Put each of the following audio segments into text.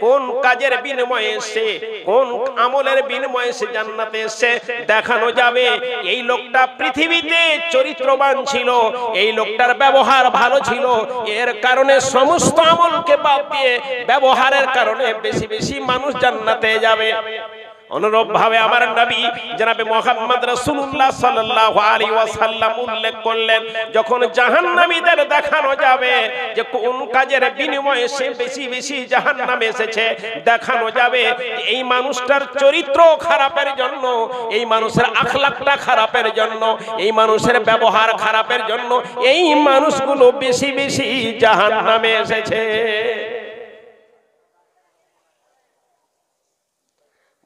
কোন কাজের বিনিময়ে এসেছে, কোন আমলের বিনিময়ে সে জান্নাতে এসেছে দেখানো যাবে। এই লোকটা পৃথিবীতে চরিত্রবান ছিল, এই লোকটার ব্যবহার ভালো ছিল, এর কারণে সমস্ত আমলকে বাদ দিয়ে ব্যবহারের কারণে বেশি বেশি মানুষ জান্নাতে যাবে। অনুরূপ ভাবে আমার নবী জনাবে মুহাম্মদ রাসূলুল্লাহ সাল্লাল্লাহু আলাইহি ওয়াসাল্লাম উল্লেখ করলেন, যখন জাহান্নামীদের দেখানো যাবে যে কোন কাজের বিনিময়ে সে বেশি বেশি জাহান্নামে এসেছে, দেখানো যাবে এই মানুষটার চরিত্র খারাপের জন্য, এই মানুষের আখলাকটা খারাপের জন্য, এই মানুষের ব্যবহার খারাপের জন্য এই মানুষগুলো বেশি বেশি জাহান্নামে এসেছে।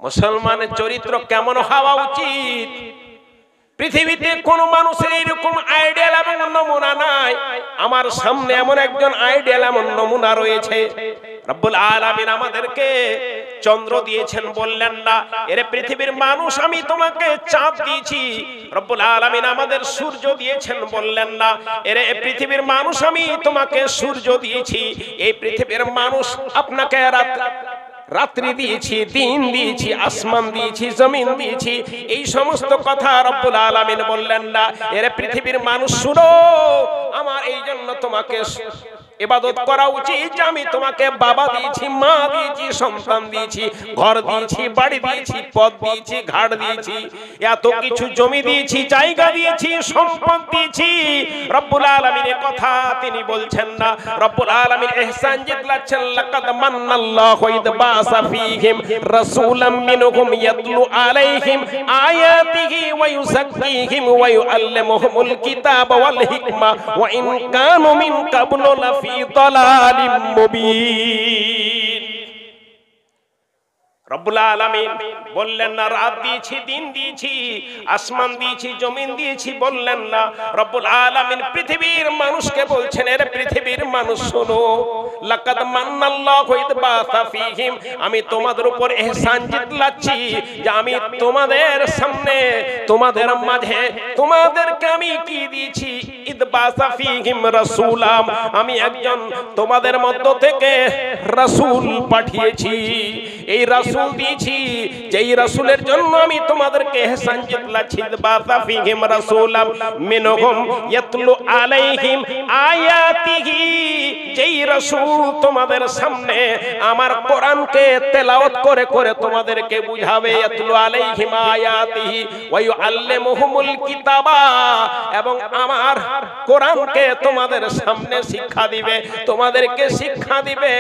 মুসলমানের চরিত্র কেমন হওয়া উচিত? পৃথিবীতে কোন মানুষের এরকম আইডিয়াল এবং নমুনা নাই। আমার সামনে এমন একজন আইডিয়াল এমন নমুনা রয়েছে। রব্বুল আলামিন আমাদেরকে চন্দ্র দিয়েছেন, বললেন না এরে পৃথিবীর মানুষ আমি তোমাকে চাঁদ দিয়েছি। রব্বুল আলামিন আমাদের সূর্য দিয়েছেন, বললেন না এরে পৃথিবীর মানুষ আমি তোমাকে সূর্য দিয়েছি। এই পৃথিবীর মানুষ আপনাকে রাত্রি দিয়েছি, দিন দিয়েছি, আসমান দিয়েছি, জমিন দিয়েছি। এই সমস্ত কথা রব্বুল আলামিন বললেন না এর পৃথিবীর মানুষ শুনো, আমার এই জন্য তোমাকে ইবাদত করা উচিত যে আমি তোমাকে বাবা দিয়েছি, মা দিয়েছি, সন্তান দিয়েছি, ঘর দিয়েছি, বাড়ি দিয়েছি, পথ দিয়েছি, ঘাট দিয়েছি, এত কিছু জমি দিয়েছি, জায়গা দিয়েছি, সম্পদ দিয়েছি। রব্বুল আলামিনের কথা তিনি বলছেন না, রব্বুল আলামিন ইহসান জিতলাচ্ছেন, লাকাদ মান্নাল্লাহু ইদ বাসা ফীহিম রাসূলাম মিনহুম ইয়াতলু আলাইহিম আয়াতিহি ওয়া ইউযাক্কিহিম ওয়া ইউআল্লিমুহুমুল কিতাবা ওয়াল হিকমা ওয়া ইন কানু মিন ক্বাবলু লাফি দালালিম মুবিন। রব্বুল আলামিন বললেন না রাত দিয়েছি, দিন দিয়েছি, আসমান দিয়েছি, জমিন দিয়েছি, বললেন না। রব্বুল আলামিন পৃথিবীর মানুষকে বলছেন এর পৃথিবীর মানুষ শোনো, লাকাদ মান্নাল্লাহু ইদ বাসা ফীহিম, আমি তোমাদের উপর ইহসান জিতলাচ্ছি যে আমি তোমাদের সামনে, তোমাদের মাঝে, তোমাদেরকে আমি কি দিয়েছি, ইদ বাসা ফীহিম রাসূলাম, আমি একজন তোমাদের মধ্য থেকে রাসূল পাঠিয়েছি। এই রাসূল দিয়েছি যেই রাসূলের জন্য আমি তোমাদেরকে ইহসান জিতলাচ্ছি, বাসা ফীহিম রাসূলাম মিনহুম ইয়াতলু আলাইহিম আয়াতিহি, যেই রাসূল তোমাদের সামনে আমার কোরআনকে তেলাওয়াত করে করে তোমাদেরকে বুঝাবে, ইয়াতলু আলাইহিম আয়াতিহি ওয়া ইউআল্লিমুহুমুল কিতাবা, এবং আমার কোরআনকে তোমাদের সামনে শিক্ষা দিবে, তোমাদেরকে শিক্ষা দিবে।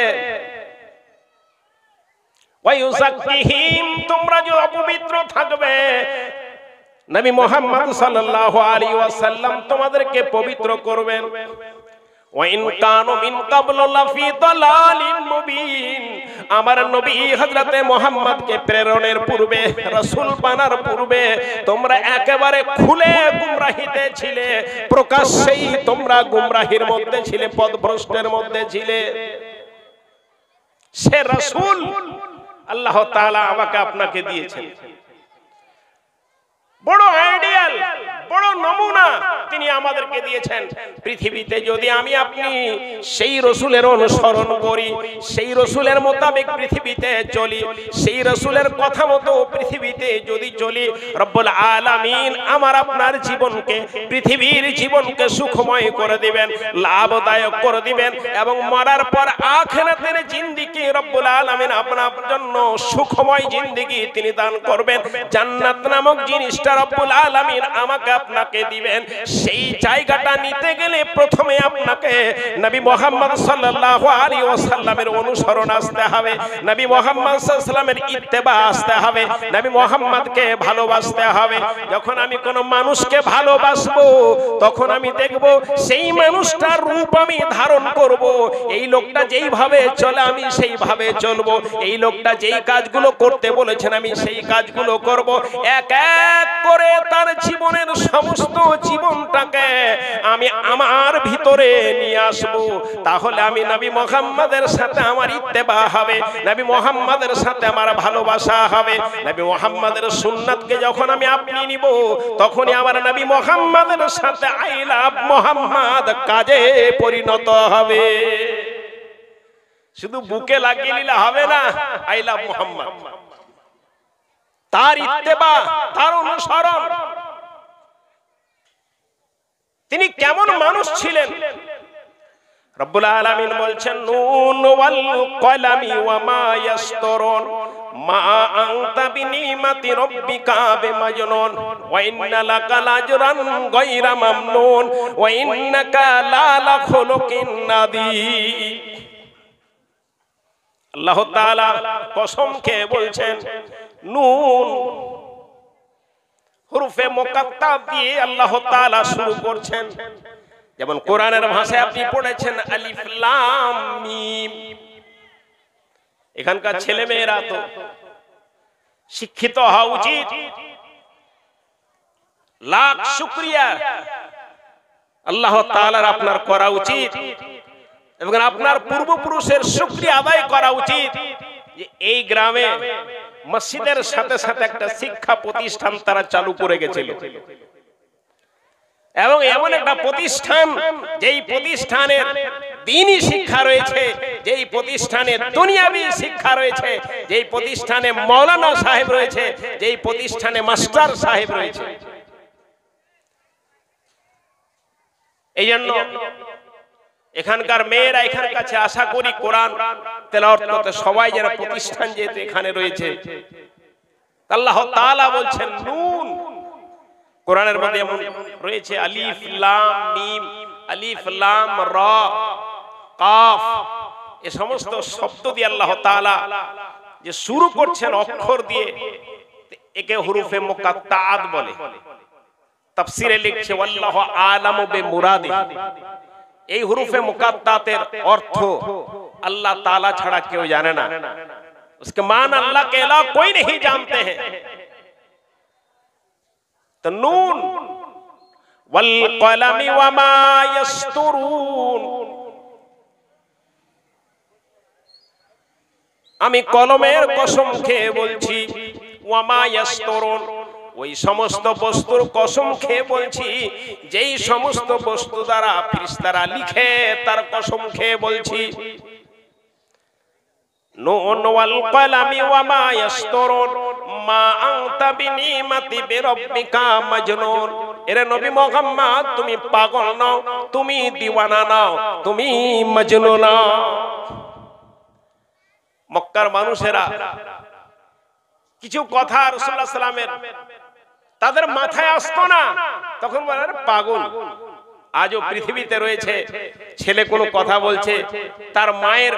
তোমরা যে অপবিত্র থাকবে, নবী মুহাম্মদ সাল্লাল্লাহু আলাইহি ওয়াসাল্লাম তোমাদেরকে পবিত্র করবেন। ওয়াইন কানু মিন ক্বাবলু লাফি দালালিম মুবিন, আমার নবী হযরতে মুহাম্মদকে প্রেরণের পূর্বে, রাসূল বানার পূর্বে তোমরা একেবারে খুলে গুমরাহিতে ছিলে, প্রকাশ্যেই তোমরা গুমরাহির মধ্যে ছিলে, পথভ্রষ্টের মধ্যে ছিলে। সে রাসূল আল্লাহ তাআলা আমাকে আপনাকে দিয়েছেন, বড় আইডিয়াল, বড় নমুনা তিনি আমাদেরকে দিয়েছেন। পৃথিবীতে যদি আমি আপনি সেই রাসূলের অনুসরণ করি, সেই রাসূলের মোতাবেক পৃথিবীতে চলি, সেই রাসূলের কথা মতো পৃথিবীতে যদি চলি, রব্বুল আলামিন আমার আপনার জীবনকে, পৃথিবীর জীবনকে সুখময় করে দিবেন, লাভদায়ক করে দিবেন, এবং মরার পর আখিরাতের জিন্দেগি রব্বুল আলামিন আপনার জন্য সুখময় জিন্দেগি তিনি দান করবেন। জান্নাত নামক জিনিসটা রব্বুল আলামিন আমাকে আপনাকে দিবেন। সেই জায়গাটা নিতে গেলে প্রথমে আপনাকে নবী মুহাম্মদ সাল্লাল্লাহু আলাইহি ওয়াসাল্লামের অনুসরণ আসতে হবে, নবী মুহাম্মদ সাল্লাল্লাহু আলাইহি ওয়াসাল্লামের ইত্তেবা আসতে হবে, নবী মুহাম্মদকে ভালোবাসতে হবে। যখন আমি কোন মানুষকে ভালোবাসবো তখন আমি দেখব সেই মানুষটার রূপ আমি ধারণ করব। এই লোকটা যেইভাবে চলে আমি সেইভাবে চলবো, এই লোকটা যেই কাজগুলো করতে বলেছেন আমি সেই কাজগুলো করব। এক এক করে তার জীবনের সমস্ত জীবনটাকে আমি আমার ভিতরে নিয়ে আসব। তাহলে আমি নবী মুহাম্মদের সাথে আমার ইত্তেবা হবে, নবী মুহাম্মদের সাথে আমার ভালোবাসা হবে। নবী মুহাম্মদের সুন্নাতকে যখন আমি আপনি নিব তখনই আমার নবী মুহাম্মদের সাথে আই লাভ মুহাম্মদ কাজে পরিণত হবে। শুধু বুকে লাগিয়ে নিলে হবে না, আই লাভ মুহাম্মদ, তার ইত্তেবা, তার অনুসরণ। তিনি কেমন মানুষ ছিলেন? রব্বুল আলামিন বলছেন নুন ওয়াল কলামি ওয়া মা ইয়াসতুরুন মা আনতা বিনিমাতি রাব্বিকা বিমাজনুন ওয়া ইন্না লাকা লাজরান গায়রা মামনুন ওয়া ইন্নাকা লা খুলুকিন নাদীর। আল্লাহ তাআলা কসম খেয়ে বলছেন নুন, হুরুফে মুকাত্তাব দিয়ে আল্লাহ তাআলা শুরু করছেন। যেমন কোরআনের ভাষায় আপনি পড়েছেন আলিফ লাম মিম। এখানকার ছেলে মেয়েরা তো শিক্ষিত হওয়া উচিত। লাখ শুকরিয়া আল্লাহ তাআলার আপনার করা উচিত, এবং আপনার পূর্বপুরুষের শুকরিয়া আদায় করা উচিত যে এই গ্রামে মসজিদের সাথে সাথে একটা শিক্ষা প্রতিষ্ঠান তারা চালু করে গেছিল, এবং এমন একটা প্রতিষ্ঠান যেই প্রতিষ্ঠানের দ্বীনি শিক্ষা রয়েছে, যেই প্রতিষ্ঠানে দুনিয়াবি শিক্ষা রয়েছে, যেই প্রতিষ্ঠানে মাওলানা সাহেব রয়েছে, যেই প্রতিষ্ঠানে মাস্টার সাহেব রয়েছে। এই জন্য এখানকার মেয়েরা এখানে কাছে আশা করি কোরআন তেলাওয়াত করতে সবাই যারা প্রতিষ্ঠান যেহেতু এখানে রয়েছে, আল্লাহ তাআলা বলছেন নুন। কোরআনের মধ্যে এমন রয়েছে আলিফ লাম মিম, আলিফ লাম রা কাফ, এই সমস্ত শব্দ দিয়ে আল্লাহ তাআলা যে শুরু করছেন অক্ষর দিয়ে, একে হুরুফে মুকাত্তাআত বলে। তাফসীরে লিখছে আল্লাহু আলামু বিমুরাদি। এই হুরুফে মুকাত্তাতের অর্থ আল্লাহ তাআলা ছাড়া কেউ জানে না। उसके मान अल्लाह के अलावा कोई नहीं जानते हैं। तो नून वल कलमी वमा यस्तुरून, আমি কলমের কসম খেয়ে বলছি, ওয়ামা ইয়াসতুরুন, ওই সমস্ত বস্তুর কসম খেয়ে বলছি যেই সমস্ত বস্তু দ্বারা ফেরেশতারা লিখে, তার কসম খেয়ে বলছি। নুন ওয়াল কলামি ওয়ামা ইয়াসতুরুন মা আনতা বিনিমাতি বিরাব্বিকা মাজনুন। এরে নবী মুহাম্মদ, তুমি পাগল নও, তুমি দিওয়ানা নও, তুমি মজনু নও। মক্কার মানুষেরা কিছু কথা রাসূলুল্লাহ সাল্লাল্লাহু আলাইহি ওয়াসাল্লামের তাদের মাথায় আসতো না, তখন বলে আরে পাগল। আজও পৃথিবীতে রয়েছে ছেলে কোনো কথা বলছে, তার মায়ের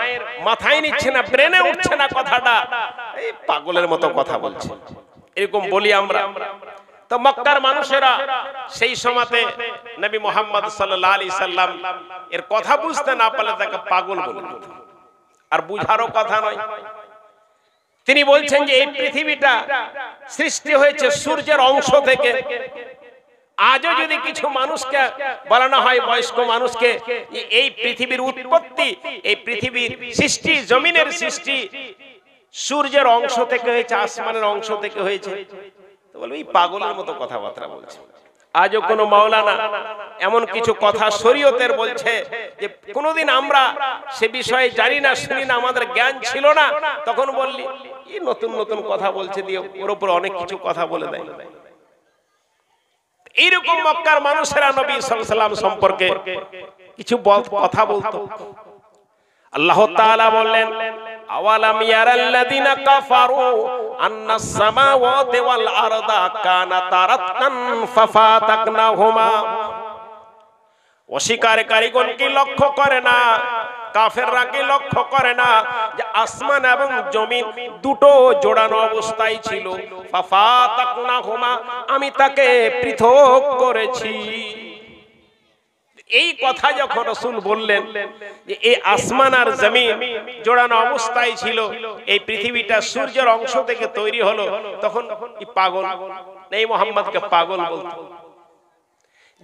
মাথায় নিচ্ছে না, ব্রেনে উঠছে না কথাটা, এই পাগলের মতো কথা বলছে, এরকম বলি আমরা। তো মক্কার মানুষেরা সেই সময়তে নবী মুহাম্মদ সাল্লাল্লাহু আলাইহি সাল্লাম এর কথা বুঝতে না পারলে তাকে পাগল বলে দিত। আর বুঝারও কথা নয়। তিনি বলছেন যে এই পৃথিবীটা সৃষ্টি হয়েছে সূর্যের অংশ থেকে। আজও যদি কিছু মানুষকে বলানো হয়, বয়স্ক মানুষকে, এই পৃথিবীর উৎপত্তি, এই পৃথিবীর সৃষ্টি, জমিনের সৃষ্টি সূর্যের অংশ থেকে হয়েছে, আসমানের অংশ থেকে হয়েছে, তো বলবে এই পাগলের মতো কথাবার্তা বলছে। আজও কোন মাওলানা এমন কিছু কথা শরীয়তের বলছে যে কোনদিন আমরা সে বিষয়ে জানি না, শুনি না, আমাদের জ্ঞান ছিল না, তখন বললি এই নতুন নতুন কথা বলছে, দিয়ে ওর উপর অনেক কিছু কথা বলে দেয়। এইরকম মক্কার মানুষেরা নবী সাল্লাল্লাহু আলাইহি ওয়াসাল্লাম সম্পর্কে কিছু কথা বলতো। আল্লাহ তাআলা বললেন আওয়ালাম ইয়ারাল্লাযিনা কাফারু আন্নাস সামাওয়াতি ওয়াল আরদা কানাতা রাতকান ফাফাতাকনাহুমা। অস্বীকারীগণ কি লক্ষ্য করে না, কাফেররা কি লক্ষ্য করে না যে আসমান এবং জমিন দুটো জোড়ানো অবস্থায় ছিল, ফাফাতাকনাহুমা, আমি তাকে পৃথক করেছি। এই কথা যখন রাসূল বললেন যে এই আসমান আর জমিন জোড়ানো অবস্থায় ছিল, এই পৃথিবীটা সূর্যের অংশ থেকে তৈরি হলো, তখন এই পাগল এই মুহাম্মদকে পাগল বলতো।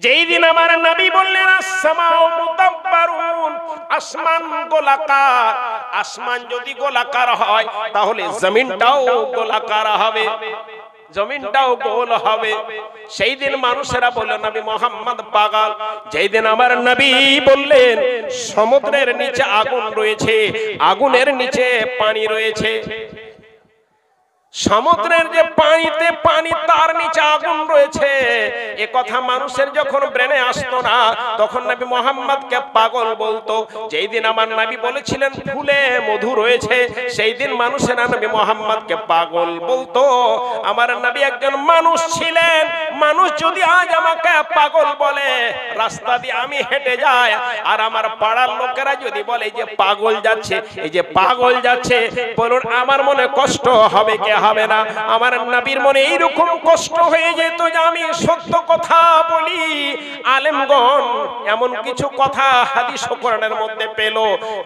যেই দিন আমার নবী বললেন আসমাউ মুদাব্বারুন, আসমান গোলাকার, আসমান যদি গোলাকার হয় তাহলে জমিনটাও গোলাকার হবে। জমিনটাও গোল হবে। সেই দিন মানুষেরা বলল নবী মুহাম্মদ পাগল। যেই দিন আমার নবী বললেন সমুদ্রের নিচে আগুন রয়েছে, আগুনের নিচে পানি রয়েছে, সমুদ্রের যে পানিতে পানি তার নিচে আগুন রয়েছে, এ কথা মানুষের যখন ব্রেনে আসতো না তখন নবী মুহাম্মদকে পাগল বলতো। যেই দিন আমার নবী বলেছিলেন ফুলে মধু রয়েছে, সেই দিন মানুষেরা নবী মুহাম্মদকে পাগল বলতো। আমার নবী একজন মানুষ ছিলেন, মানুষ যদি আজ আমাকে পাগল বলে, রাস্তা দিয়ে আমি হেঁটে যাই আর আমার পাড়ার লোকেরা যদি বলে যে পাগল যাচ্ছে, এই যে পাগল যাচ্ছে, বলুন আমার মনে কষ্ট হবে কি হবে না? আমার নবীর মনে এইরকম কষ্ট হয়ে যেত যে আমি সত্য কথা বলি। আলেমগণ এমন কিছু কথা হাদিস ও কোরআনের মধ্যে পেল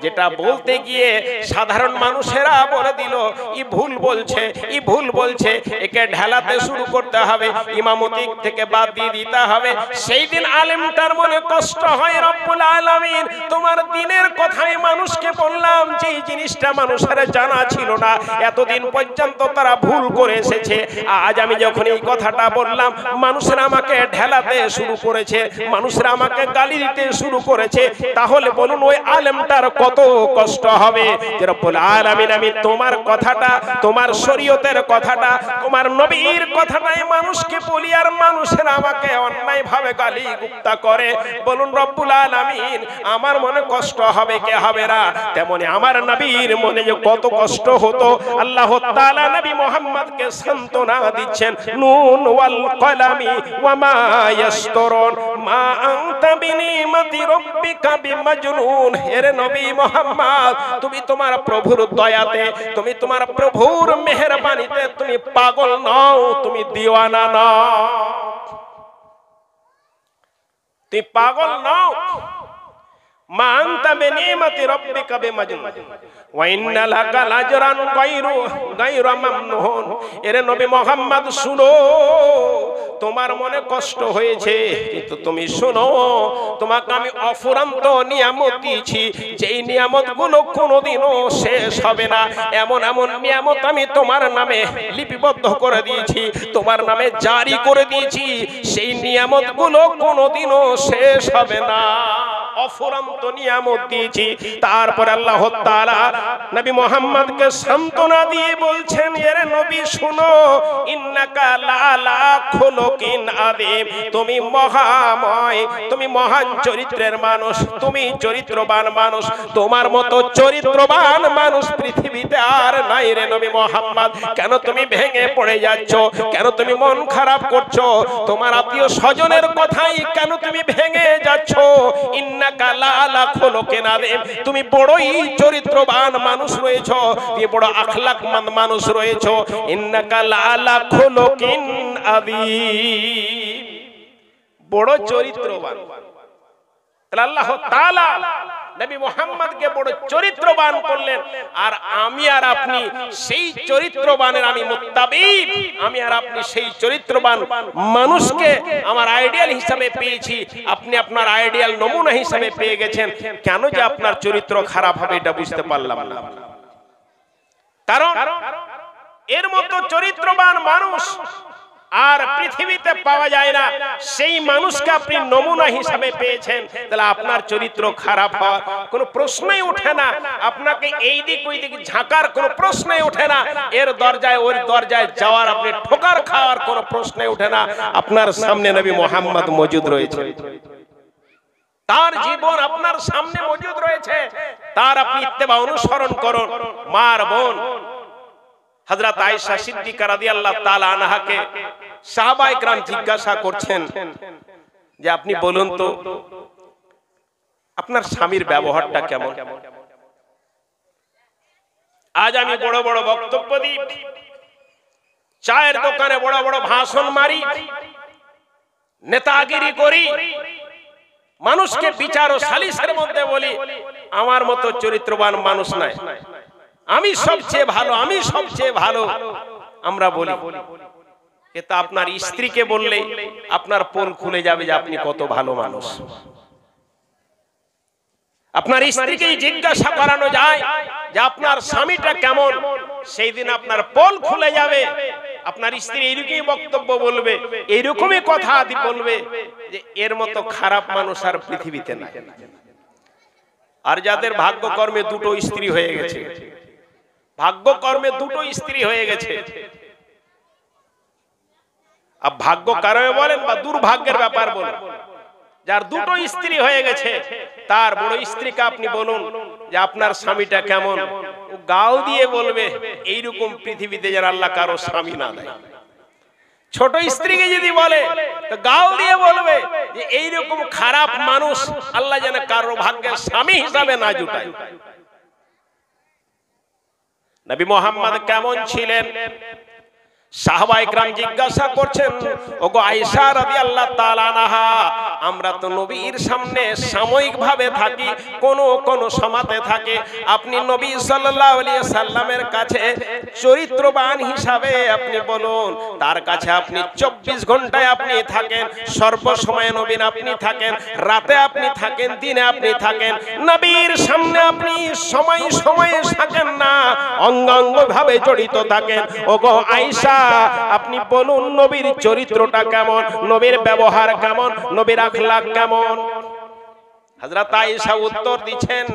যেটা বলতে গিয়ে সাধারণ মানুষেরা বলে দিল ই ভুল বলছে, ই ভুল বলছে, একে ঢালাতে শুরু করতে হবে, ইমামতি থেকে বাদ দিয়ে দিতে হবে। সেই দিন আলেমটার মনে কষ্ট হয়, রব্বুল আলামিন তোমার দিনের কথাই মানুষকে বললাম, যে জিনিসটা মানুষের জানা ছিল না, এতদিন পর্যন্ত তারা ভুল করে এসেছে। আজ আমি যখন এই কথাটা বললাম, মানুষেরা আমাকে ঢেলাতে শুরু করেছে, মানুষেরা আমাকে গালি দিতে শুরু করেছে, তাহলে বলুন ওই আলেমটার কত কষ্ট হবে। যে রব্বুল আলামিন আমি তোমার কথাটা, তোমার শরীয়তের কথাটা, তোমার নবীর কথাটাই মানুষকে বলি আর মানুষেরা আমাকে অন্যায় ভাবে গালি গুপ্তা করে, বলুন রব্বুল আলামিন আমার মনে কষ্ট হবে কি হবে না? তেমনি আমার নবীর মনে যে কত কষ্ট হতো। আল্লাহ তাআলা নবী মুহাম্মদকে সান্তনা দিচ্ছেন, নুন ওয়াল কলামি ওয়া মা ইয়াসতুরুন মা আনতা বিনিমাতি রাব্বিকা বিমাজনুন। হে নবী মুহাম্মদ, তুমি তোমার প্রভুর দয়াতে, তুমি তোমার প্রভুর মেহেরবানিতে তুমি পাগল নও, তুমি দিওয়ানা নও, তুমি পাগল নও। মা আনতা বিনিমাতি রাব্বিকা বিমাজনুন ওয়া ইন্না লাকা লাজরান গায়রা মামনুন। এরে নবী মুহাম্মদ শুনো, তোমার মনে কষ্ট হয়েছে, কিন্তু তুমি শোনো, তোমাকে আমি অফুরন্ত নিয়ামত দিয়েছি, যেই নিয়ামতগুলো কোনোদিনও শেষ হবে না। এমন এমন নিয়ামত আমি তোমার নামে লিপিবদ্ধ করে দিয়েছি, তোমার নামে জারি করে দিয়েছি, সেই নিয়ামতগুলো কোনোদিনও শেষ হবে না, অফুরন্ত নিয়ামত দিয়েছি। তারপর আল্লাহ তাআলা নবী মুহাম্মদকে সান্তনা দিয়ে বলছেন, এরে নবী শুনো, ইন্নাকা লালা খুলুকিন আযীম, তুমি মহাময়, তুমি মহান চরিত্রের মানুষ, তুমি চরিত্রবান মানুষ, তোমার মতো চরিত্রবান মানুষ পৃথিবীতে আর নাই রে নবী মুহাম্মদ। কেন তুমি ভেঙে পড়ে যাচ্ছ? কেন তুমি মন খারাপ করছো? তোমার আত্মীয় স্বজনের কথাই কেন তুমি ভেঙে যাচ্ছ? ইন্নাকা লালা খুলুকিন আযীম, তুমি বড়ই চরিত্রবান মানুষ রয়েছো, তুমি বড় আখলাকমন্দ মানুষ রয়েছো। ইন্নাকা লালা খুলুকিন আযীম, বড় চরিত্রবান। তাহলে আল্লাহ তাআলা নবী মুহাম্মদকে বড় চরিত্রবান করলেন, আর আমি আর আপনি সেই চরিত্রবানের আমি মুত্তাবি, আমি আর আপনি সেই চরিত্রবান মানুষকে আমার আইডিয়াল হিসাবে পেয়েছি, আপনি আপনার আইডিয়াল নমুনা হিসাবে পেয়ে গেছেন। কেন যে আপনার চরিত্র খারাপ হবে এটা বুঝতে পারলাম না। কারণ এর মতো চরিত্রবান মানুষ আর পৃথিবীতে পাওয়া যায় না, সেই মানুষকে আপনি নমুনা হিসাবে পেয়েছেন, তাহলে আপনার চরিত্র খারাপ হওয়ার কোনো প্রশ্নই ওঠে না, আপনাকে এই দিক ওই দিক ঝাঁকার কোনো প্রশ্নই ওঠে না, এর দরজায় ওর দরজায় যাওয়ার, আপনি ঠোকার খাওয়ার কোনো প্রশ্নই ওঠে না। আপনার সামনে নবী মুহাম্মদ মজুদ রয়েছে, তার জীবন আপনার সামনে মজুদ রয়েছে, তার আপনি ইত্তেবা অনুসরণ করুন। মার বোন হযরত আয়েশা সিদ্দিকা রাদিয়াল্লাহু তাআলা আনহাকে সাহাবায়ে کرام জিজ্ঞাসা করছেন যে আপনি বলুন তো আপনার স্বামীর ব্যবহারটা কেমন? আজ আমি বড় বড় বক্তব্য দিই, চায়ের দোকানে বড় বড় ভাষণ মারি, নেতাগিরি করি, মানুষকে বিচার ও সালিসের মধ্যে বলি আমার মতো চরিত্রবান মানুষ নাই, আমি সবচেয়ে ভালো, আমি সবচেয়ে ভালো আমরা বলি। এটা আপনার স্ত্রীকে বললে আপনার পোল খুলে যাবে যে আপনি কত ভালো মানুষ। আপনার স্ত্রীকে জিজ্ঞাসা করানো যায় যে আপনার স্বামীটা কেমন, সেই দিন আপনার পোল খুলে যাবে আপনার স্ত্রী এইরকমই বক্তব্য বলবে, এইরকমই কথা আদি বলবে যে এর মতো খারাপ মানুষ আর পৃথিবীতে নাই। আর যাদের ভাগ্যকর্মে দুটো স্ত্রী হয়ে গেছে, ভাগ্যকর্মে দুটো স্ত্রী হয়ে গেছে, আর ভাগ্য কারণে বলেন বা দুর্ভাগ্যের ব্যাপার বলেন, যার দুটো স্ত্রী হয়ে গেছে তার বড় স্ত্রীকে আপনি বলুন যে আপনার স্বামীটা কেমন, ও গাল দিয়ে বলবে এইরকম পৃথিবীতে যেন আল্লাহ কারো স্বামী না দেয়। ছোট স্ত্রীকে যদি বলে তো গাল দিয়ে বলবে যে এইরকম খারাপ মানুষ আল্লাহ যেন কারো ভাগ্যের স্বামী হিসাবে না জুটায়। নবী মুহাম্মদ কেমন ছিলেন? সাহাবায়ে কেরাম জিজ্ঞাসা করছেন, ওগো আয়েশা রাদিয়াল্লাহু তাআলা আনহা, আমরা তো নবীর সামনে সাময়িকভাবে থাকি, কোন সমাতে থাকে, আপনি নবী সাল্লাল্লাহু আলাইহি সাল্লামের কাছে চরিত্রবান হিসাবে আপনি বলুন, তার কাছে আপনি 24 ঘন্টায় আপনি থাকেন, সর্বসময় নবীন আপনি থাকেন, রাতে আপনি থাকেন, দিনে আপনি থাকেন, নবীর সামনে আপনি সময় সময়ে থাকেন না, অঙ্গাঙ্গভাবে জড়িত থাকেন। ওগো আয়েশা, আপনি বলুন নবীর চরিত্রটা কেমন, নবীর ব্যবহার কেমন, নবীর আখলাক কেমন? হযরত আয়েশা উত্তর দিচ্ছেন,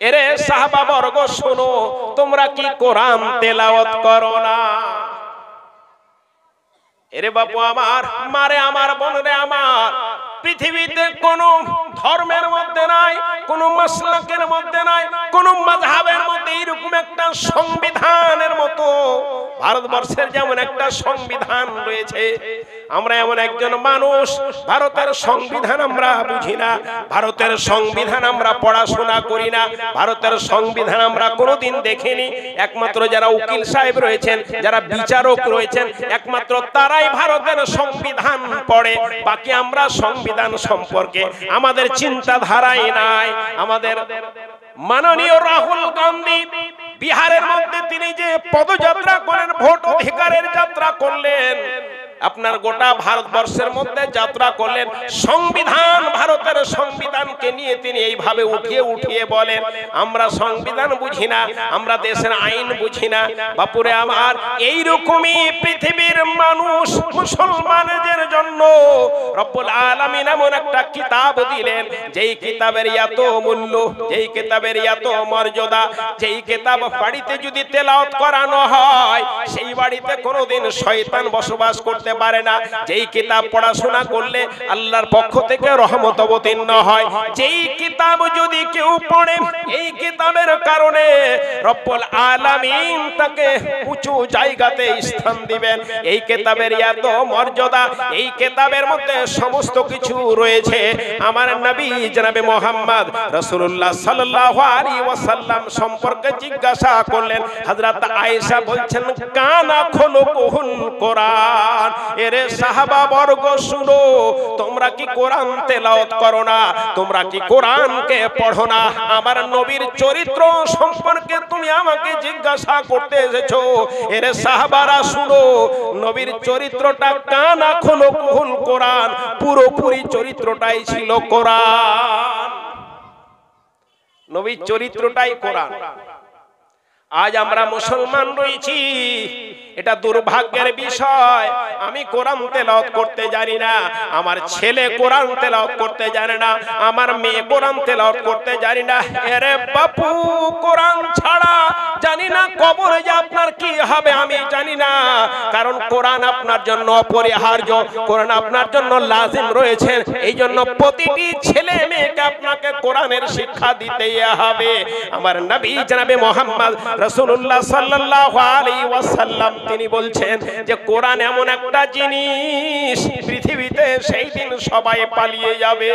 এরে সাহাবা বর্গ শোনো, তোমরা কি কোরআন তেলাওয়াত করো না? এরে বাপু আমার, মারে আমার, বোনরে আমার, পৃথিবীতে কোন ধর্মের মধ্যে নাই, কোন মাসলাকের মধ্যে নাই, কোন মাযহাবের মধ্যে এরকম একটা সংবিধানের মতো ভারতবর্ষের যেমন একটা সংবিধান রয়েছে, আমরা এমন একজন মানুষ, ভারতের সংবিধান আমরা বুঝি না, ভারতের সংবিধান আমরা পড়াশোনা করি না, ভারতের সংবিধান আমরা কোনোদিন দেখিনি। একমাত্র যারা উকিল সাহেব রয়েছেন, যারা বিচারক রয়েছেন, একমাত্র তারাই ভারতের সংবিধান পড়ে, বাকি আমরা সংবিধান সম্পর্কে আমাদের চিন্তাধারাই নাই। আমাদের মাননীয় রাহুল গান্ধী বিহারের মধ্যে তিনি যে পদযাত্রা করেন, ভোট অধিকারের যাত্রা করলেন, আপনার গোটা ভারতবর্ষের মধ্যে যাত্রা করলেন, সংবিধান, ভারতের সংবিধানকে নিয়ে তিনি এইভাবে উঠিয়ে বলেন আমরা সংবিধান বুঝি না, আমরা দেশের আইন বুঝি না। বাপুরে আমার, এইরকমই পৃথিবীর মানুষ মুসলমানদের জন্য রব্বুল আলামিন এমন একটা কিতাব দিলেন, যেই কিতাবের এত মূল্য, যেই কিতাবের এত মর্যাদা, যেই কিতাব বাড়িতে যদি তেলাওয়াত করানো হয় সেই বাড়িতে কোনোদিন শয়তান বসবাস করতে পারে না, যেই কিতাব পড়াশোনা করলে আল্লাহর পক্ষ থেকে রহমত অবতীর্ণ হয়, যেই কিতাব যদি কেউ পড়ে এই কিতাবের কারণে রব্বুল আলামিন তাকে উঁচু জায়গাতে স্থান দিবেন। এই কিতাবের এত মর্যাদা, এই কিতাবের মধ্যে সমস্ত কিছু রয়েছে। আমার নবী জনাবে মুহাম্মদ রাসূলুল্লাহ সাল্লাল্লাহু আলাইহি ওয়াসাল্লাম সম্পর্কে জিজ্ঞাসা করলেন, হযরত আয়েশা বলছেন, কানা খুলুকুল কোরআন। এরে সাহাবা বর্গ শুনো, তোমরা কি কোরআন তেলাওয়াত করো না? তোমরা কি কোরআনকে পড়ো না? আমার নবীর চরিত্র সম্পর্কে তুমি আমাকে জিজ্ঞাসা করতে এসেছো। এরে সাহাবারা শুনো, নবীর চরিত্রটা কানা খুলুকুল কোরআন, পুরোপুরি চরিত্রটাই ছিল কোরআন, নবীর চরিত্রটাই কোরআন। আজ আমরা মুসলমান রয়েছি, এটা দুর্ভাগ্যের বিষয়। আমি কোরআন তেলাওয়াত করতে জানি না, আমার ছেলে কোরআন তেলাওয়াত করতে জানে না, আমার মেয়ে কোরআন তেলাওয়াত করতে জানি না। আরে বাপু, কোরআন ছাড়া জানি না কবরে যে আপনার কি হবে আমি জানি না, কারণ কোরআন আপনার জন্য অপরিহার্য, কোরআন আপনার জন্য লাজিম রয়েছে। এই জন্য প্রতিটি ছেলে মেয়েকে আপনাকে কোরআনের শিক্ষা দিতেই হবে। আমার নবী জনাবে মুহাম্মদ রাসূলুল্লাহ সাল্লাল্লাহু আলাইহি ওয়াসাল্লাম তিনি বলছেন যে কোরআন এমন একটা জিনিস, পৃথিবীতে সেই দিন সবাই পালিয়ে যাবে,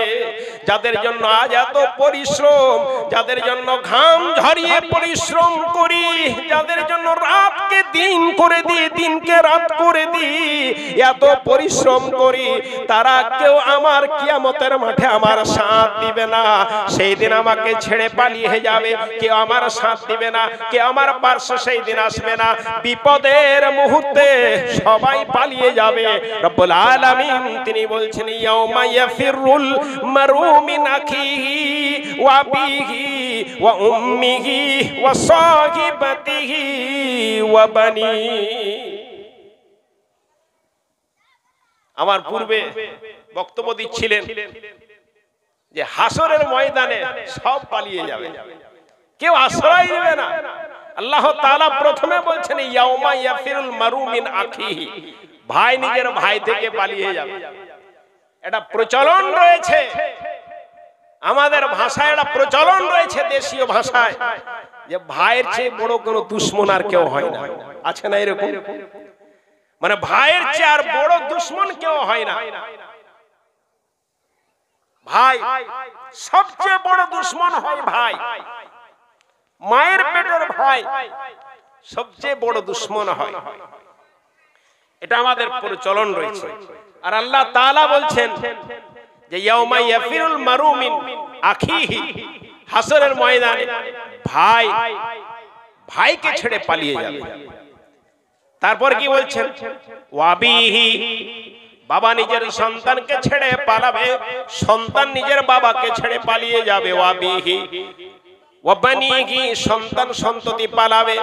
যাদের জন্য আজ এত পরিশ্রম, যাদের জন্য ঘাম ঝরিয়ে পরিশ্রম করি, যাদের জন্য রাতকে দিন করে দিই, দিনকে রাত করে দিই, এত পরিশ্রম করি, তারা কেউ আমার কিয়ামতের মাঠে আমার সাথ দিবে না। সেই দিন আমাকে ছেড়ে পালিয়ে যাবে, কেউ আমার সাথ দিবে না, কেউ আমার পাশে সেই দিন আসবে না। বিপদের মুহূর্তে সবাই পালিয়ে যাবে। রব্বুল আলামিন তিনি বলছেন, ইয়াউমা ইয়াফিরুল মারউ মিন আখিহি ওয়া বিহি ওয়া উম্মিহি ওয়া সাহিবাতিহি ওয়া বানি। আমার পূর্বে বক্তব্য দিচ্ছিলেন যে হাসরের ময়দানে সব পালিয়ে যাবে, কেউ আশ্রয় নেবে না। আল্লাহ তাআলা প্রথমে বলছেন ইয়াউমা ইয়াফিরুল মারু মিন আখিহি, ভাই নিজের ভাই থেকে পালিয়ে যাবে। এটা প্রচলন রয়েছে আমাদের ভাষায়, এটা প্রচলন রয়েছে দেশীয় ভাষায় যে ভাইয়ের চেয়ে বড় কোনো দুশমন আর কেউ হয় না। আছে না এরকম? মানে ভাইয়ের চেয়ে আর বড় দুশমন কেউ হয় না। ভাই সবচেয়ে বড় দুশমন হয় ভাই, মায়ের পেটের ভাই সবচেয়ে বড় দুশমন হয়। এটা আমাদের প্রচলন রয়েছে। আর আল্লাহ তাআলা বলছেন যে ইয়াউমা ইয়াফিরুল মারু মিন আখিহি, হাসরের ময়দানে ভাই ভাইকে ছেড়ে পালিয়ে যাবে। তারপর কি বলছেন? ওয়াবিহি, বাবা নিজের সন্তানকে ছেড়ে পালাবে, সন্তান নিজের বাবাকে ছেড়ে পালিয়ে যাবে। ওয়াবিহি ওয়াবানিহি, সন্তান সন্ততি পালাবে,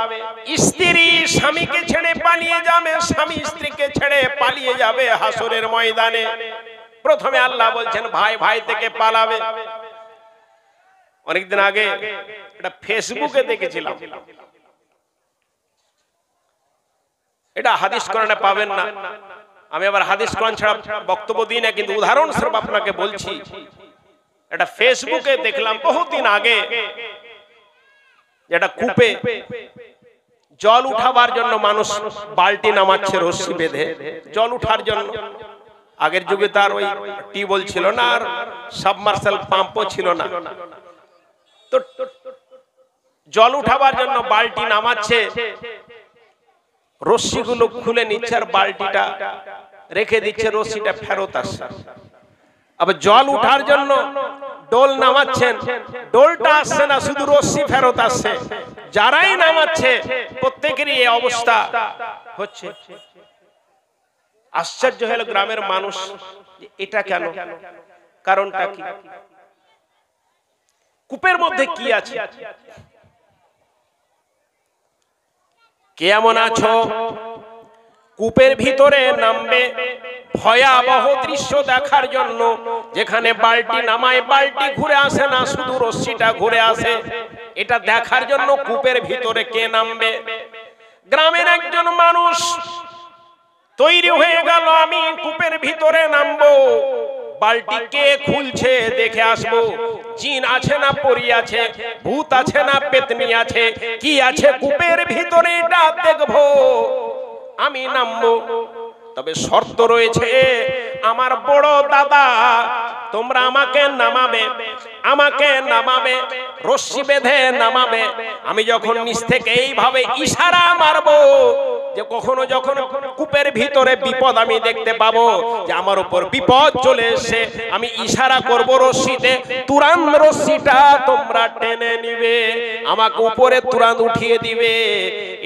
স্ত্রী স্বামীকে ছেড়ে পালিয়ে যাবে, স্বামী স্ত্রীকে ছেড়ে পালিয়ে যাবে হাসরের ময়দানে। প্রথমে আল্লাহ বলছেন ভাই ভাই থেকে পালাবে। অনেকদিন আগে এটা ফেসবুকে দেখেছিলাম, এটা হাদিস কোরআনে পাবেন না। আমি আবার হাদিস কোরআন ছাড়া বক্তব্য দিই না, কিন্তু উদাহরণস্বরূপ আপনাকে বলছি। এটা ফেসবুকে দেখলাম বহুদিন আগে, যেটা কূপে জল উঠাবার জন্য মানুষ বালতি নামাচ্ছে রশি বেঁধে জল উঠার জন্য। আগের যুগে তার ওই টিউবওয়েল ছিল না, আর সাবমার্সাল পাম্পও ছিল না। তো জল উঠাবার জন্য বালতি নামাচ্ছে, রশিগুলো খুলে নিচ্ছে আর বালতিটা রেখে দিচ্ছে, রশিটা ফেরত আসছে। আবার জল উঠার জন্য ডোল নামাচ্ছেন, ডোলটা আসছে না, শুধু রশি ফেরত আসছে। যারাই নামাচ্ছে প্রত্যেকেরই এই অবস্থা হচ্ছে। আশ্চর্য হলো গ্রামের মানুষ, এটা কেন, কারণটা কি, কূপের মধ্যে কি আছে? কেমন আছো? কূপের ভিতরে নামবে ভয়াবহ দৃশ্য দেখার জন্য, যেখানে বালতি নামায় বালতি ঘুরে আসে না, শুধু রশ্মিটা ঘুরে আসে। এটা দেখার জন্য কূপের ভিতরে কে নামবে? গ্রামের একজন মানুষ তৈরি হয়ে গেল, আমি কূপের ভিতরে নামবো, বালতি কে খুলছে দেখে আসবো, জিন আছে না পরী আছে, ভূত আছে না পেতনি আছে, কি আছে কূপের ভিতরে এটা দেখবো, আমি নামবো। তবে শর্ত রয়েছে, আমার বড় দাদা তোমরা আমাকে নামাবে, রশ্মি বেঁধে নামাবে। আমি যখন নিচ থেকে এইভাবে ইশারা মারবো, যে কখনো যখন কূপের ভিতরে বিপদ আমি দেখতে পাবো যে আমার উপর বিপদ চলে এসে, আমি ইশারা করব রশ্মিতে, তুরান্ত রশ্মিটা তোমরা টেনে নিবে, আমাকে উপরে তুরান্ত উঠিয়ে দিবে।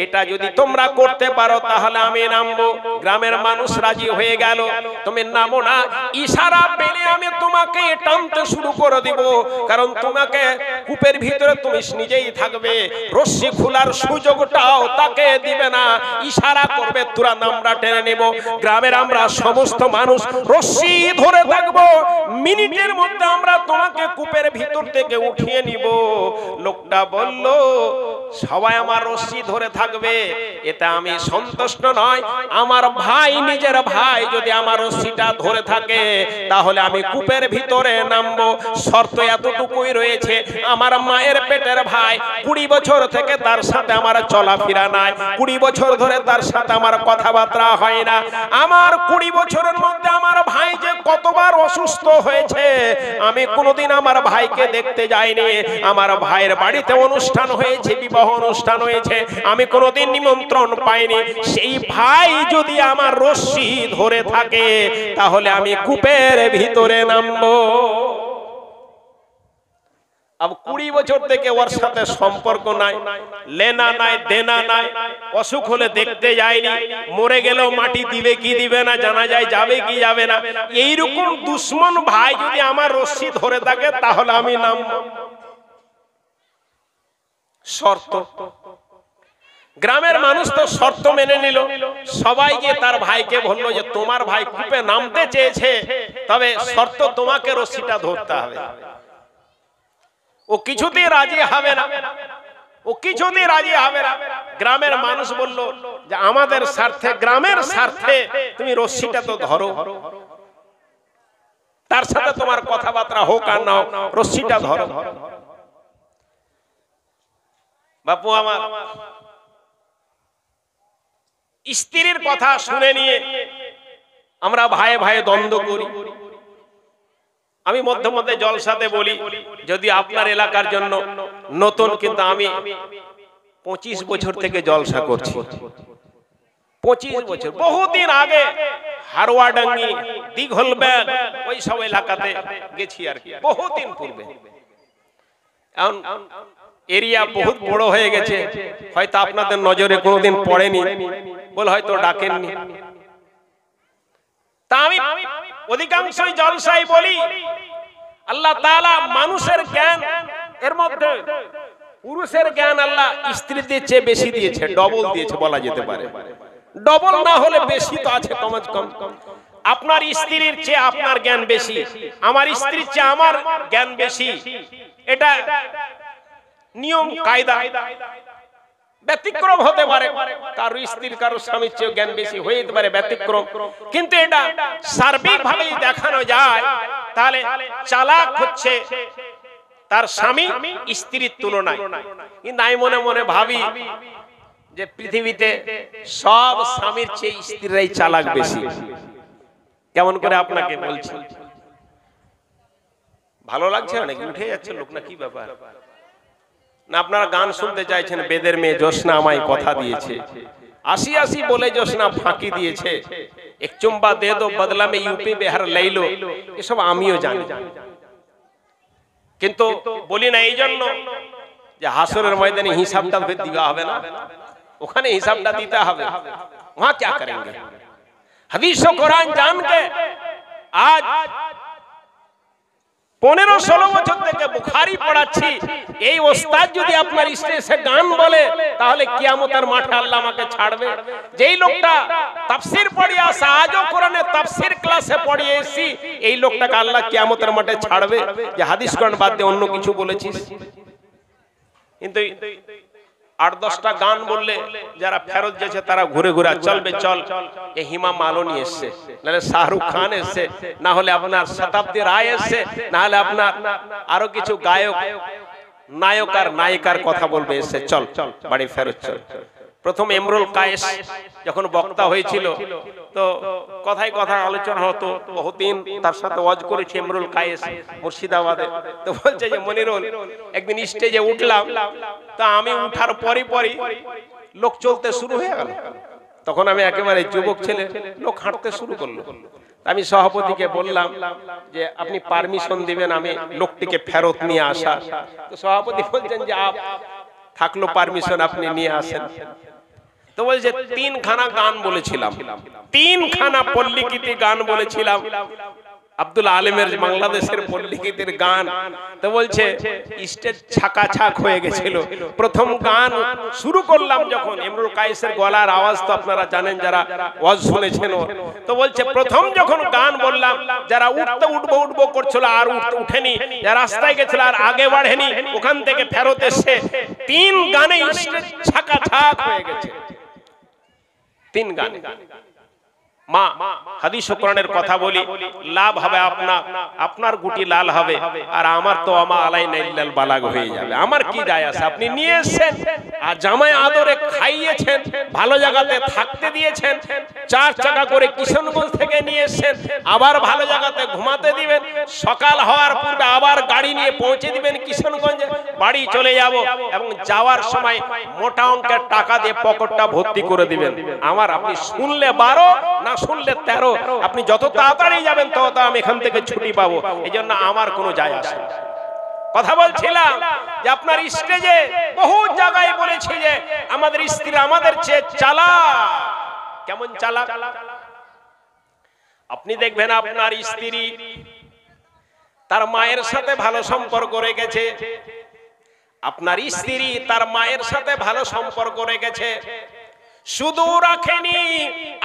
এটা যদি তোমরা করতে পারো তাহলে আমি নামবো। গ্রামের মানুষ রাজি হয়ে গেল। তুমি নামো না, ইশারা পেলে আমি তোমাকে টানতে শুরু করে দিব, কারণ তোমাকে কূপের ভিতরে তুমি নিজেই থাকবে, রশ্মি খোলার সুযোগটাও তাকে দিবে না, ইশারা করবে তুরান্ত আমরা টেনে নেব। গ্রামের আমরা সমস্ত মানুষ রশ্মি ধরে থাকবো, মিনিটের মধ্যে আমরা তোমাকে কূপের ভিতর থেকে উঠিয়ে নিব। লোকটা বলল সবাই আমার রশ্মি ধরে থাকবে, এটা আমি সন্তুষ্ট নয়। আমার ভাই, নিজের ভাই যদি আমার রশ্মিটা ধরে থাকে তাহলে আমি কূপের ভিতরে নামবো। শর্ত এতটুকুই রয়েছে, আমার মায়ের পেটের ভাই, 20 বছর থেকে তার সাথে আমার চলাফেরা নাই, 20 বছর ধরে তার সাথে আমার কথাবার্তা হয় না। আমার 20 বছরের মধ্যে আমার ভাই যে কতবার অসুস্থ হয়েছে, আমি কোনোদিন আমার ভাইকে দেখতে যাইনি। আমার ভাইয়ের বাড়িতে অনুষ্ঠান হয়েছে, বিবাহ অনুষ্ঠান হয়েছে, আমি কোনোদিন নিমন্ত্রণ পাইনি। সেই ভাই যদি আমার রশ্মি ধরে থাকে তাহলে আমি কূপের ভিতরে নামবো। अब 20 বছর থেকে ওর সাথে সম্পর্ক নাই, লেনা নাই, দেনা নাই, অসুখ হলে দেখতে যায়নি, মরে গেলেও মাটি দিবে কি দিবে না জানা যায়, যাবে কি যাবে না। এইরকম দুশ্মন ভাই যদি আমার রশ্মি ধরে থাকে তাহলে আমি নামবো। শর্ত গ্রামের মানুষ তো শর্ত মেনে নিল, সবাই গিয়ে তার ভাইকে বললো যে তোমার ভাই কূপে নামতে চেয়েছে, তবে শর্ত তোমাকে রশ্মিটা ধরতে হবে। ও কিছুতেই রাজি হবে না, ও কিছুতেই রাজি হবে না। গ্রামের মানুষ বলল যে আমাদের স্বার্থে, গ্রামের স্বার্থে তুমি রশ্মিটা তো ধরো, তার সাথে তোমার কথাবার্তা হোক আর না হোক, রশ্মিটা ধরো। বাপু আমার, স্ত্রীর কথা শুনে নিয়ে আমরা ভাইয়ে ভাইয়ে দ্বন্দ্ব করি। আমি মধ্যে মধ্যে জলসাতে বলি, যদি আপনার এলাকার জন্য নতুন, কিন্তু আমি 25 বছর থেকে জলসা করছি। 25 বছর, বহুদিন আগে হারওয়াডাঙ্গি, দিঘলব্যাগ, ওই সব এলাকাতে গেছি আর কি, বহুদিন পূর্বে। এখন এরিয়া বহুত বড় হয়ে গেছে, হয়তো আপনাদের নজরে কোনোদিন পড়েনি বলে হয়তো ডাকেননি। তা আমি অধিকাংশই জলসাই বলি, আল্লাহ তাআলা মানুষের জ্ঞান, এর মধ্যে পুরুষের জ্ঞান আল্লাহ স্ত্রীদের চেয়ে বেশি দিয়েছে, ডবল দিয়েছে বলা যেতে পারে। ডবল না হলে বেশি তো আছে কমজ কম। আপনার স্ত্রীর চেয়ে আপনার জ্ঞান বেশি, আমার স্ত্রীর চেয়ে আমার জ্ঞান বেশি, এটা নিয়ম কায়দা। ব্যতিক্রম হতে পারে, কারো স্ত্রীর কারো স্বামীর চেয়ে জ্ঞান বেশি হয়ে যেতে পারে, ব্যতিক্রম। কিন্তু এটা সার্বিক ভাবে দেখানো যায়, তাহলে চালাক হচ্ছে তার স্বামী স্ত্রীর তুলনায়। কিন্তু আমি মনে মনে ভাবি যে পৃথিবীতে সব স্বামীর চেয়ে স্ত্রীরাই চালাক বেশি। কেমন করে আপনাকে বলছি, ভালো লাগছে নাকি? উঠে যাচ্ছে লোক না, কি ব্যাপার? না আপনারা গান শুনতে চাইছেন? বেদের মেয়ে জ্যোৎস্না আমায় কথা দিয়েছে, আসি আসি বলে জ্যোৎস্না ফাঁকি দিয়েছে, এক চুম্বা দে দো বদলা মে ইউপি বিহার লাইলো, এসব আমিও জানি। কিন্তু বলি না এই জন্য যে হাসরের ময়দানে হিসাবটা দিতে হবে না, ওখানে হিসাবটা দিতে হবে। ওয়া क्या करेंगे? হাদিস ও কোরআন জানকে আজ 15-16 বছর থেকে বুখারী পড়াচ্ছি, এই ওস্তাদ যদি আপনার স্টেজে গান বলে, তাহলে কিয়ামতের মাঠে আল্লাহ আমাকে ছাড়বে? যেই লোকটা তাফসীর পড়িয়ে আসে, আজও কোরআনের তাফসীর ক্লাসে পড়িয়ে এসেছি, এই লোকটাকে আল্লাহ কিয়ামতের মাঠে ছাড়বে যে হাদিস কোরআন বাদ দিয়ে অন্য কিছু বলেছিস? কিন্তু 8-10টা গান বললে যারা ফেরত যাচ্ছে তারা ঘুরে ঘুরে চলবে, চল এই হিমা মালনী এসছে, নাহলে শাহরুখ খান এসছে, না হলে আপনার শতাব্দী রায় এসছে, না হলে আপনার আরো কিছু গায়ক, নায়ক আর নায়িকার কথা বলবে এসছে, চল বাড়ি ফেরত চল। প্রথম ইমরুল কায়েস যখন বক্তা হয়েছিল, তো কথায় কথা আলোচনা হতো, বহুদিন তার সাথে ওয়াজ করেছি ইমরুল কায়েস মুর্শিদাবাদে। তো বলছে যে মনিরুল, একদিন স্টেজে উঠলাম, তা আমি উঠার পরই লোক চলতে শুরু হয়ে গেল। তখন আমি একেবারে যুবক ছেলে, লোক হাঁটতে শুরু করলো। আমি সভাপতিকে বললাম যে আপনি পারমিশন দিবেন আমি লোকটিকে ফেরত নিয়ে আসা। তো সভাপতি বলছেন যে থাকলো পারমিশন, আপনি নিয়ে আসেন। তো বলছে 3খানা গান বলেছিলাম, 3খানা পল্লীগীতি গান বলেছিলাম, আব্দুল আলিমের বাংলাদেশের পল্লীগীতির গান। তো বলছে স্টেজ ছাকাছাক হয়ে গেছিল। প্রথম গান শুরু করলাম যখন, ইমরুল কায়েসের গলার আওয়াজ তো আপনারা জানেন যারা ওয়াজ শুনেছেন। তো বলছে প্রথম যখন গান বললাম, যারা উঠবো করছিল আর উঠেনি, যারা রাস্তায় গেছিল আর আগে বাড়েনি, ওখান থেকে ফেরত এসে 3 গানে স্টেজ ছাকাছাক হয়ে গেছে। 3 গানে। মা হাদিস ও কোরআনের কথা বলি, লাভ হবে আপনার গুটি লাল হবে, আর আমার তো আমা আলাইনা ইল্লাল বালাগ হয়ে যাবে। আমার কি যায় আসে? আপনি নিয়ে এসেছেন আর জামাই আদরে খাইয়েছেন, ভালো জায়গাতে থাকতে দিয়েছেন, 4 চাকা করে কিশোরগঞ্জ থেকে নিয়ে এসেছেন, আবার ভালো জায়গাতে ঘুমাতে দিবেন, সকাল হওয়ার পূর্বে আবার গাড়ি নিয়ে পৌঁছে দিবেন কিশোরগঞ্জে, বাড়ি চলে যাব, এবং যাওয়ার সময় মোটা অঙ্কের টাকা দিয়ে পকেটটা ভর্তি করে দিবেন। আমার আপনি শুনলে 12 না শুনলে 13, আপনি যত তাড়াতাড়ি যাবেন তত আমি এখান থেকে ছুটি পাবো। এই জন্য আমার কোনো যায় আসে না। কথা বলছিলাম যে আপনার স্টেজে বহু জায়গায় বলেছি যে আমাদের স্ত্রী আমাদের চেয়ে চালাক। কেমন চালাক? আপনি দেখবেন আপনার স্ত্রী তার মায়ের সাথে ভালো সম্পর্ক রেখেছে, আপনার স্ত্রী তার মায়ের সাথে ভালো সম্পর্ক রেখেছে, শুধু রাখেনি,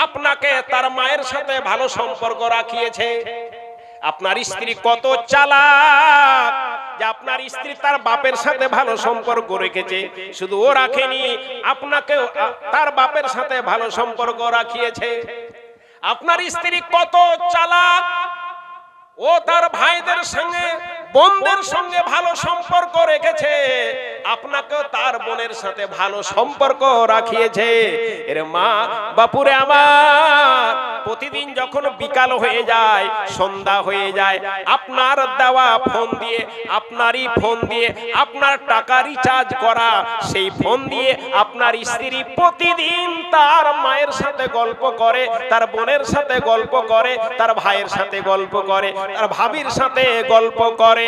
আপনাকে তার মায়ের সাথে ভালো সম্পর্ক রাখিয়েছে। আপনার স্ত্রী কত চালাক যে আপনার স্ত্রী তার বাপের সাথে ভালো সম্পর্ক রেখেছে, শুধু ও রাখেনি, আপনাকে তার বাপের সাথে ভালো সম্পর্ক রাখিয়েছে। আপনার স্ত্রী কত চালাক, ও তার ভাইদের সঙ্গে বোনদের সঙ্গে ভালো সম্পর্ক রেখেছে, আপনাকে তার বোনের সাথে ভালো সম্পর্ক রাখিয়েছে। এর মা বাপুরে আমার, প্রতিদিন যখন বিকাল হয়ে যায়, সন্ধ্যা হয়ে যায়, আপনার দেওয়া ফোন দিয়ে, আপনারই ফোন দিয়ে, আপনার টাকা রিচার্জ করা সেই ফোন দিয়ে আপনার স্ত্রী প্রতিদিন তার মায়ের সাথে গল্প করে, তার বোনের সাথে গল্প করে, তার ভাইয়ের সাথে গল্প করে, তার ভাবির সাথে গল্প করে।